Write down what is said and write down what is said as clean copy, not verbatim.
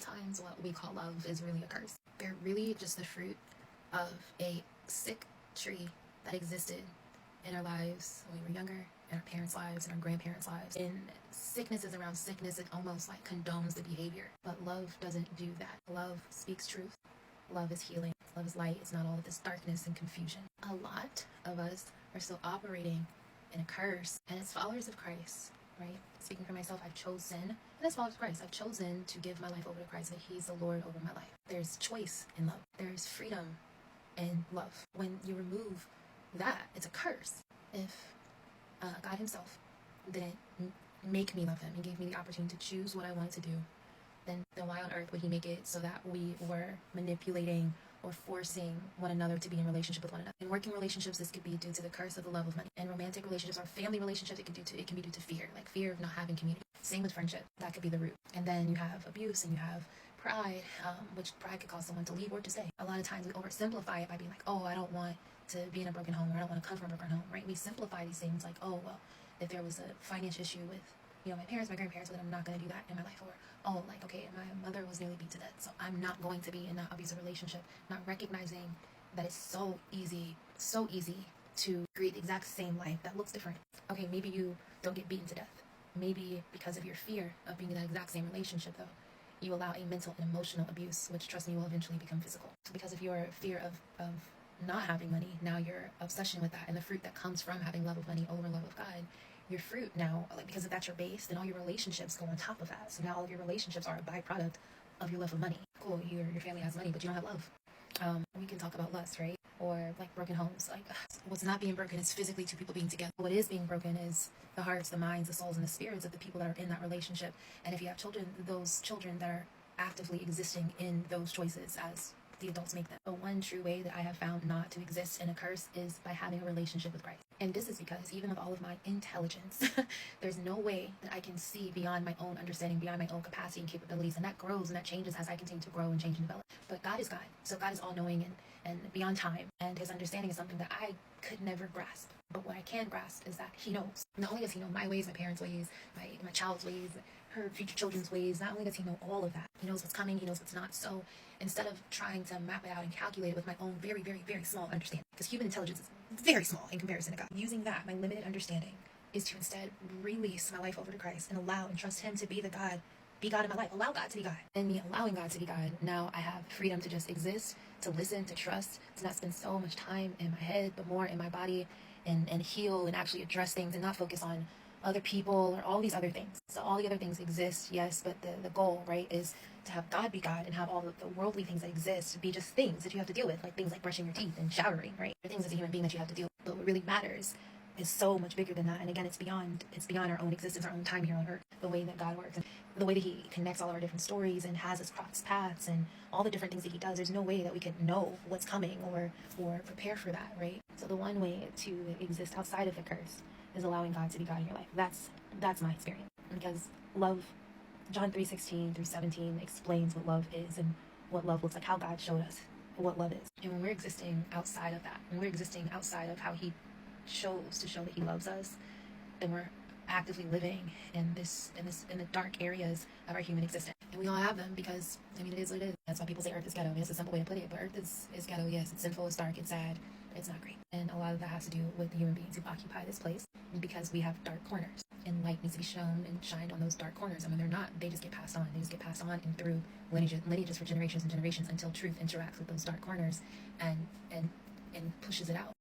times what we call love is really a curse. They're really just the fruit of a sick tree that existed in our lives when we were younger, in our parents' lives, in our grandparents' lives. And sickness is around sickness, it almost like condones the behavior. But love doesn't do that. Love speaks truth. Love is healing. Love is light. It's not all of this darkness and confusion. A lot of us are still operating in a curse. And as followers of Christ, right? Speaking for myself, I've chosen, and as followers of Christ, I've chosen to give my life over to Christ, that He's the Lord over my life. There's choice in love. There's freedom in love. When you remove that, it's a curse. If God Himself didn't make me love Him, He gave me the opportunity to choose what I wanted to do, then why on earth would He make it so that we were manipulating or forcing one another to be in relationship with one another? In working relationships, this could be due to the curse of the love of money. In romantic relationships or family relationships, it can be due to fear, like fear of not having community. Same with friendship, that could be the root. And then you have abuse and you have pride, which pride could cause someone to leave or to stay. A lot of times we oversimplify it by being like, oh, I don't want to be in a broken home, or I don't want to come from a broken home, right? We simplify these things like, oh, well, if there was a financial issue with, my parents, my grandparents, then I'm not going to do that in my life. Or, oh, like, okay, my mother was nearly beat to death, so I'm not going to be in that abusive relationship. Not recognizing that it's so easy to create the exact same life that looks different. Okay, maybe you don't get beaten to death. Maybe because of your fear of being in that exact same relationship, though, you allow a mental and emotional abuse, which, trust me, will eventually become physical. Because of your fear of not having money, now your obsession with that and the fruit that comes from having love of money over love of God, your fruit now, like, because if that's your base, then all your relationships go on top of that. So now all of your relationships are a byproduct of your love of money. Cool, your family has money, but you don't have love. We can talk about lust, right? Or like broken homes. Like, what's not being broken is physically two people being together. What is being broken is the hearts, the minds, the souls, and the spirits of the people that are in that relationship. And if you have children, those children that are actively existing in those choices as the adults make them. The one true way that I have found not to exist in a curse is by having a relationship with Christ. And this is because even with all of my intelligence, there's no way that I can see beyond my own understanding, beyond my own capacity and capabilities. And that grows and that changes as I continue to grow and change and develop. But God is God. So God is all-knowing and beyond time. And His understanding is something that I could never grasp. But what I can grasp is that He knows. Not only does He know my ways, my parents' ways, my child's ways, her future children's ways, not only does He know all of that, He knows what's coming, He knows what's not. So instead of trying to map it out and calculate it with my own very, very, very small understanding, because human intelligence is very small in comparison to God, using that, my limited understanding, is to instead release my life over to Christ and allow and trust Him to be God in my life. Allow God to be God. And me allowing God to be God, now I have freedom to just exist, to listen, to trust, to not spend so much time in my head, but more in my body, and heal and actually address things and not focus on other people or all these other things. So all the other things exist, yes, but the goal, right, is to have God be God and have all the worldly things that exist be just things that you have to deal with, like things like brushing your teeth and showering, right? They're things as a human being that you have to deal with. But what really matters is so much bigger than that. And again, it's beyond our own existence, our own time here on earth, the way that God works and the way that He connects all of our different stories and has us cross paths and all the different things that He does. There's no way that we could know what's coming or prepare for that, right? So the one way to exist outside of the curse is allowing God to be God in your life. That's my experience. Because love, John 3:16 through 17 explains what love is and what love looks like, how God showed us what love is. And when we're existing outside of that, when we're existing outside of how He chose to show that He loves us, then we're actively living in the dark areas of our human existence. And we all have them because, it is what it is. That's why people say earth is ghetto. It's a simple way to put it, but earth is ghetto, yes. It's sinful, it's dark, it's sad, it's not great. And a lot of that has to do with the human beings who occupy this place because we have dark corners. And light needs to be shown and shined on those dark corners. And when they're not, they just get passed on. They just get passed on and through lineages for generations and generations until truth interacts with those dark corners and pushes it out.